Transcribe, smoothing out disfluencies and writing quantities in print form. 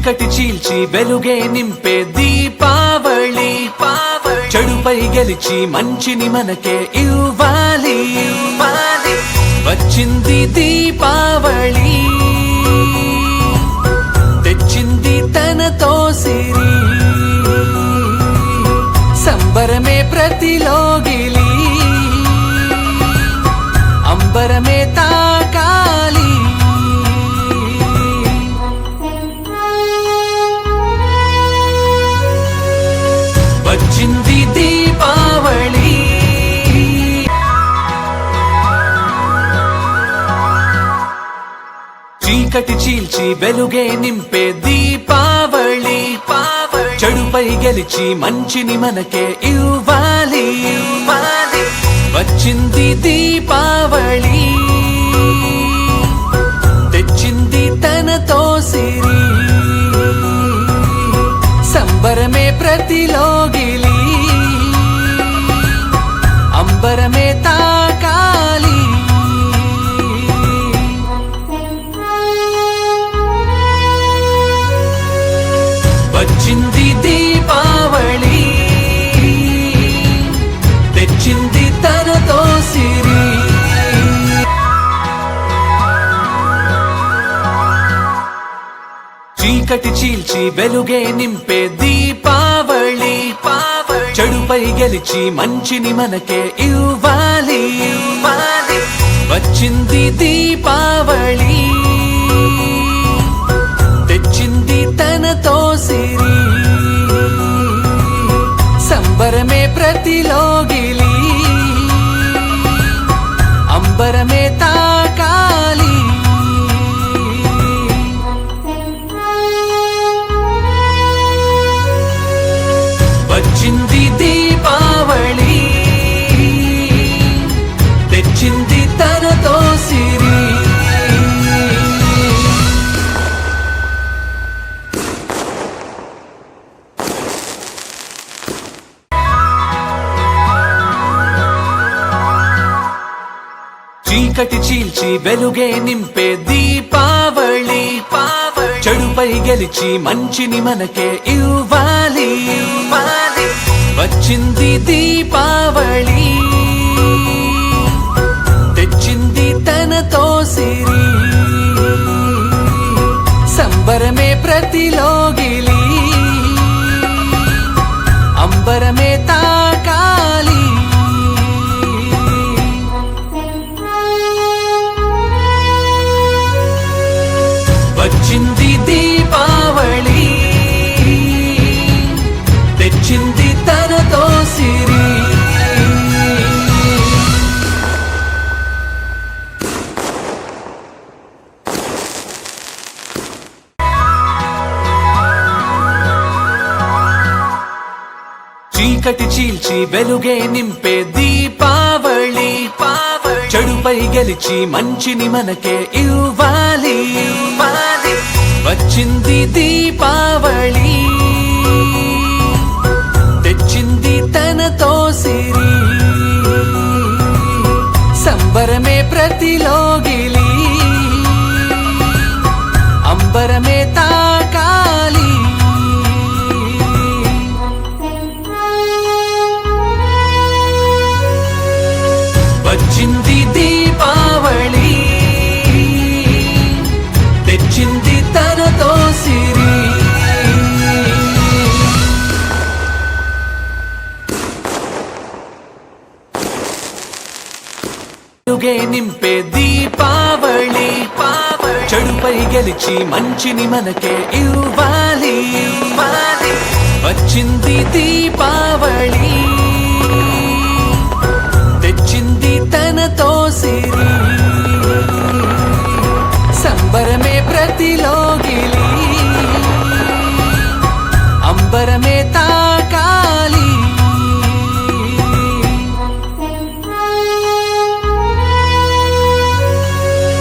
చీకటి చీల్చి వెలుగే నింపే దీపావళి చెడుపై గెలిచి మంచిని మనకే ఇవ్వాలి. వచ్చింది దీపావళి, తెచ్చింది తనతో సిరి, సంబరమే ప్రతిలోగిలి, అంబరమే తాకాలి. వచ్చింది దీపావళి, చీకటి చీల్చి వెలుగే నింపే దీపావళి చెడుపై గెలిచి మంచిని మనకే ఇవ్వాలి. వచ్చింది దీపావళి, తెచ్చింది తనతో సిరి, సంబరమే ప్రతిలోగిలి, అంబరమే తాకాలి. వచ్చింది దీపావళి, తెచ్చింది తనతో సిరి, చీకటి చీల్చి వెలుగే నింపే దీపావళి చెడుపై గెలిచి మంచిని మనకే ఇవ్వాలి. వచ్చింది దీపావళి, తెచ్చింది తనతో సిరి, సంబరమే ప్రతిలోగిలి, అంబరమే తాకాలి. వచ్చింది దీపావళి, తెచ్చింది తనతో సిరి, చీకటి చీల్చి వెలుగే నింపే దీపావళి చెడుపై గెలిచి మంచిని మనకే ఇవ్వాలి. వచ్చింది దీపావళి, తెచ్చింది తనతో సిరి, సంబరమే ప్రతిలోగిలి, అంబరమే తాకాలి. వచ్చింది దీపావళి, తెచ్చింది తనతో సిరి, చీకటి చీల్చి వెలుగే నింపే దీపావళి చెడుపై గెలిచి మంచిని మనకే ఇవ్వాలి. వచ్చింది దీపావళి, తెచ్చింది తనతో సిరి, సంబరమే ప్రతిలోగిలి, అంబరమే తాకాలి. వచ్చింది దీపావళి, తెచ్చింది తనతో సిరి, వెలుగే నింపే దీపావళి చెడుపై గెలిచి మంచిని మనకే ఇవ్వాలి. వచ్చింది దీపావళి.